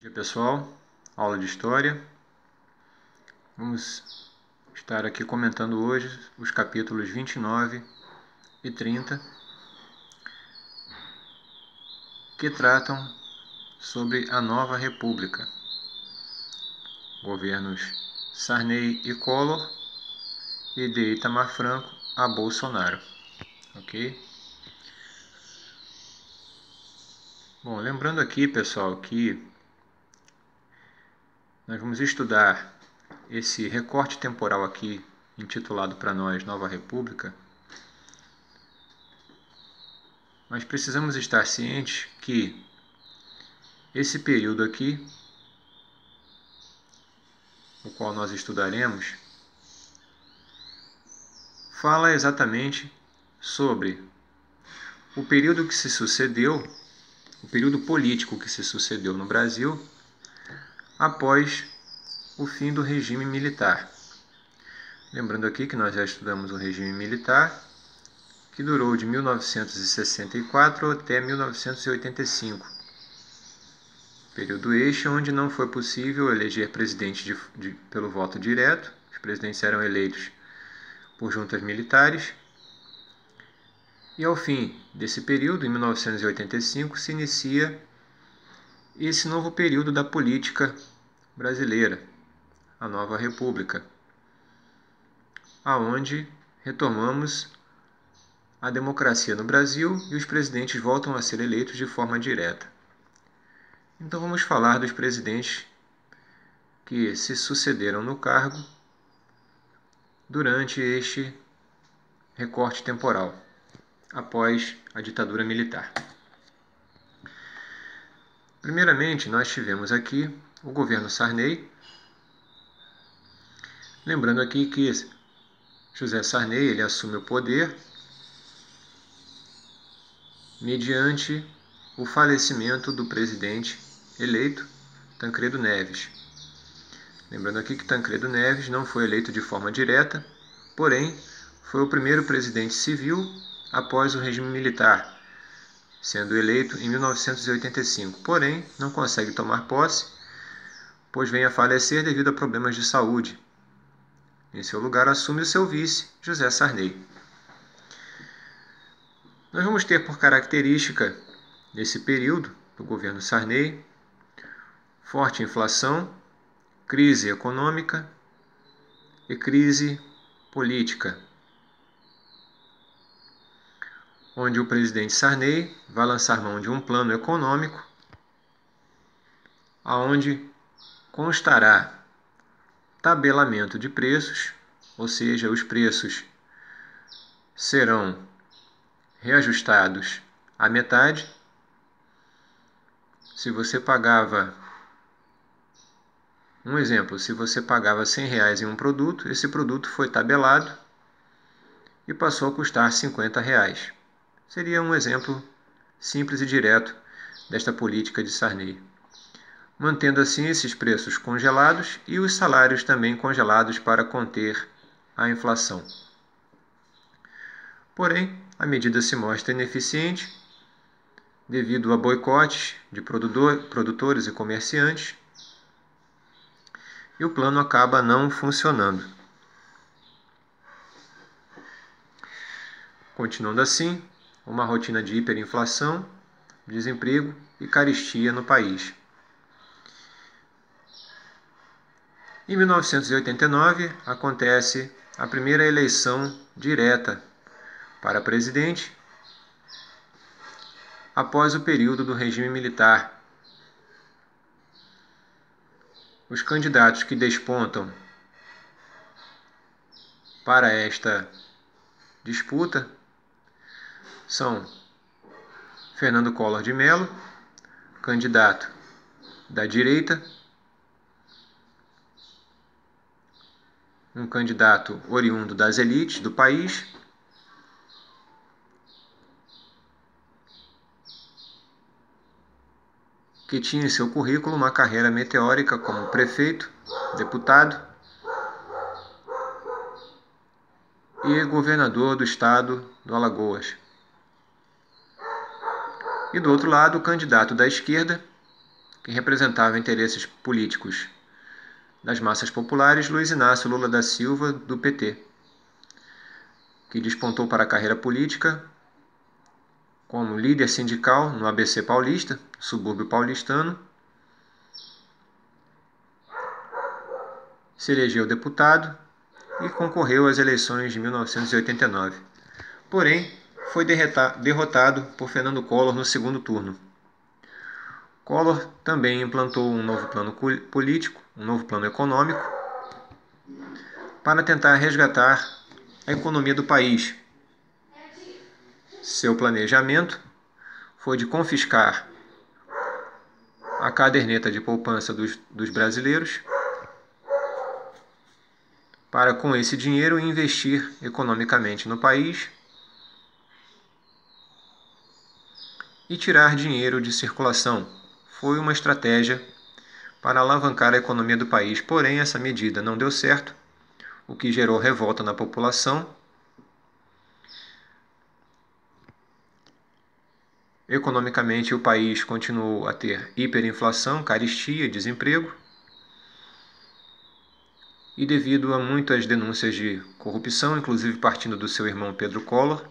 Bom dia, pessoal, aula de História. Vamos estar aqui comentando hoje os capítulos 29 e 30, que tratam sobre a nova república, governos Sarney e Collor e de Itamar Franco a Bolsonaro, ok? Bom, lembrando aqui, pessoal, que nós vamos estudar esse recorte temporal aqui, intitulado para nós Nova República, mas precisamos estar cientes que esse período aqui, o qual nós estudaremos, fala exatamente sobre o período que se sucedeu, o período político que se sucedeu no Brasil após o fim do regime militar. Lembrando aqui que nós já estudamos o regime militar, que durou de 1964 até 1985. Período este onde não foi possível eleger presidente pelo voto direto, os presidentes eram eleitos por juntas militares. E ao fim desse período, em 1985, se inicia esse novo período da política brasileira, a nova república, aonde retomamos a democracia no Brasil e os presidentes voltam a ser eleitos de forma direta. Então vamos falar dos presidentes que se sucederam no cargo durante este recorte temporal, após a ditadura militar. Primeiramente, nós tivemos aqui o governo Sarney. Lembrando aqui que José Sarney ele assume o poder mediante o falecimento do presidente eleito, Tancredo Neves. Lembrando aqui que Tancredo Neves não foi eleito de forma direta, porém foi o primeiro presidente civil após o regime militar, sendo eleito em 1985. Porém, não consegue tomar posse, pois vem a falecer devido a problemas de saúde. Em seu lugar, assume o seu vice, José Sarney. Nós vamos ter por característica, nesse período do governo Sarney, forte inflação, crise econômica e crise política, onde o presidente Sarney vai lançar mão de um plano econômico, aonde constará tabelamento de preços, ou seja, os preços serão reajustados à metade. Se você pagava, um exemplo, se você pagava R$100 em um produto, esse produto foi tabelado e passou a custar R$50. Seria um exemplo simples e direto desta política de Sarney, mantendo assim esses preços congelados e os salários também congelados para conter a inflação. Porém, a medida se mostra ineficiente devido a boicotes de produtores e comerciantes, e o plano acaba não funcionando. Continuando assim, uma rotina de hiperinflação, desemprego e carestia no país. Em 1989, acontece a primeira eleição direta para presidente após o período do regime militar. Os candidatos que despontam para esta disputa são Fernando Collor de Mello, candidato da direita, um candidato oriundo das elites do país, que tinha em seu currículo uma carreira meteórica como prefeito, deputado e governador do estado do Alagoas. E do outro lado, o candidato da esquerda, que representava interesses políticos das massas populares, Luiz Inácio Lula da Silva, do PT, que despontou para a carreira política como líder sindical no ABC Paulista, subúrbio paulistano, se elegeu deputado e concorreu às eleições de 1989. Porém, foi derrotado por Fernando Collor no segundo turno. Collor também implantou um novo plano político, um novo plano econômico, para tentar resgatar a economia do país. Seu planejamento foi de confiscar a caderneta de poupança dos brasileiros para, com esse dinheiro, investir economicamente no país e tirar dinheiro de circulação. Foi uma estratégia para alavancar a economia do país, porém essa medida não deu certo, o que gerou revolta na população. Economicamente, o país continuou a ter hiperinflação, carestia e desemprego. E devido a muitas denúncias de corrupção, inclusive partindo do seu irmão Pedro Collor,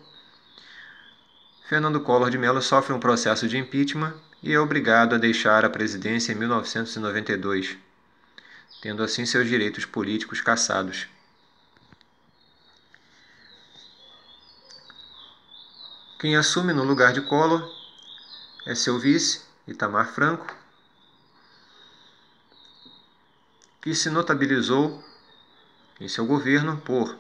Fernando Collor de Mello sofre um processo de impeachment e é obrigado a deixar a presidência em 1992, tendo assim seus direitos políticos cassados. Quem assume no lugar de Collor é seu vice, Itamar Franco, que se notabilizou em seu governo por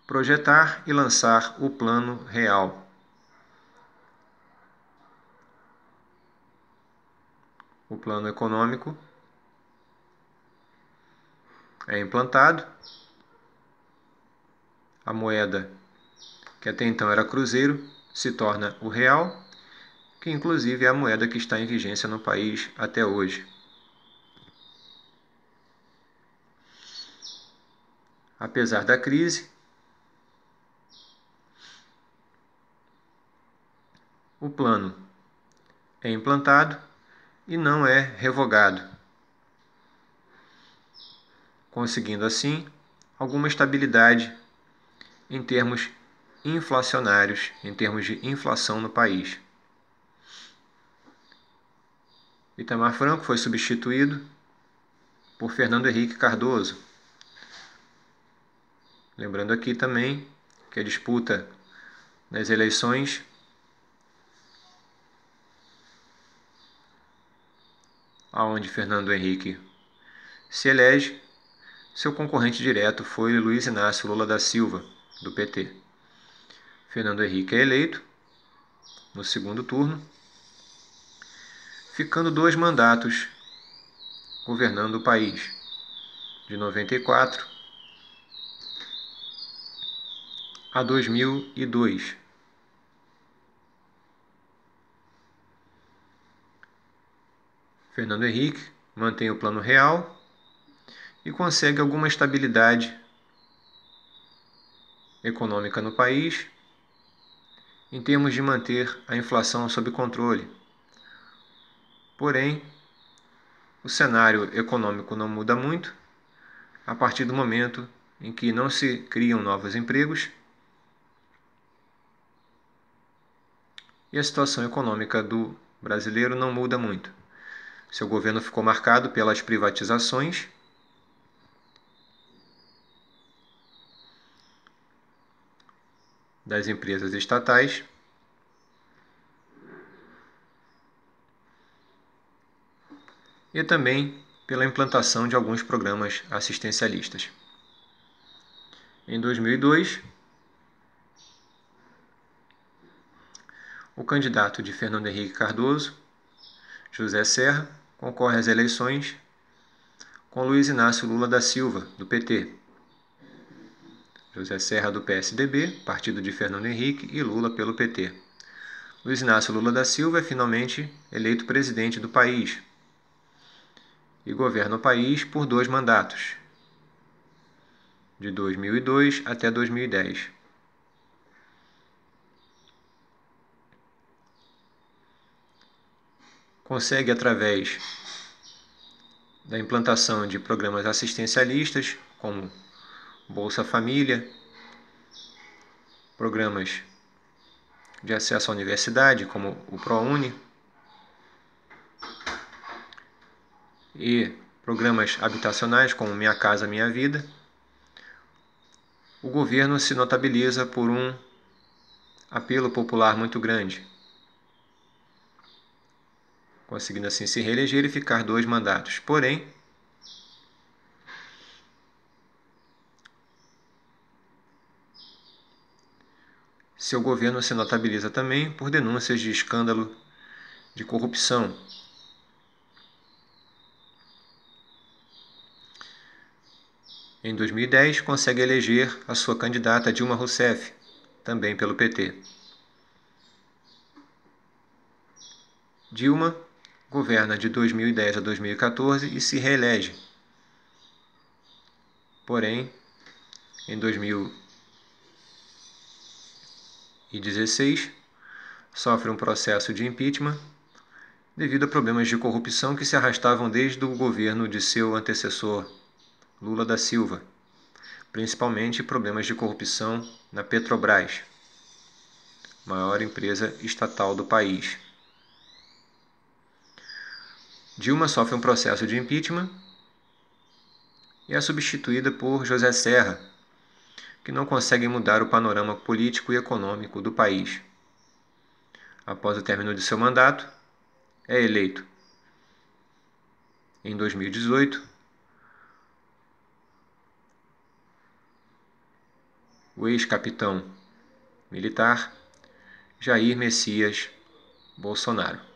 projetar e lançar o Plano Real. O plano econômico é implantado, a moeda, que até então era cruzeiro, se torna o real, que inclusive é a moeda que está em vigência no país até hoje. Apesar da crise, o plano é implantado e não é revogado, conseguindo assim alguma estabilidade em termos inflacionários, em termos de inflação no país. Itamar Franco foi substituído por Fernando Henrique Cardoso. Lembrando aqui também que a disputa nas eleições aonde Fernando Henrique se elege, seu concorrente direto foi Luiz Inácio Lula da Silva, do PT. Fernando Henrique é eleito no segundo turno, ficando 2 mandatos governando o país, de 94 a 2002. Fernando Henrique mantém o Plano Real e consegue alguma estabilidade econômica no país, em termos de manter a inflação sob controle. Porém, o cenário econômico não muda muito a partir do momento em que não se criam novos empregos e a situação econômica do brasileiro não muda muito. Seu governo ficou marcado pelas privatizações das empresas estatais e também pela implantação de alguns programas assistencialistas. Em 2002, o candidato de Fernando Henrique Cardoso, José Serra, concorre às eleições com Luiz Inácio Lula da Silva, do PT. José Serra, do PSDB, partido de Fernando Henrique, e Lula pelo PT. Luiz Inácio Lula da Silva é finalmente eleito presidente do país e governa o país por 2 mandatos, de 2002 até 2010. consegue, através da implantação de programas assistencialistas, como Bolsa Família, programas de acesso à universidade, como o ProUni, e programas habitacionais, como Minha Casa Minha Vida, o governo se notabiliza por um apelo popular muito grande, conseguindo assim se reeleger e ficar 2 mandatos. Porém, seu governo se notabiliza também por denúncias de escândalo de corrupção. Em 2010, consegue eleger a sua candidata Dilma Rousseff, também pelo PT. Dilma governa de 2010 a 2014 e se reelege. Porém, em 2016, sofre um processo de impeachment devido a problemas de corrupção que se arrastavam desde o governo de seu antecessor, Lula da Silva, principalmente problemas de corrupção na Petrobras, maior empresa estatal do país. Dilma sofre um processo de impeachment e é substituída por José Serra, que não consegue mudar o panorama político e econômico do país. Após o término de seu mandato, é eleito. Em 2018, o ex-capitão militar Jair Messias Bolsonaro.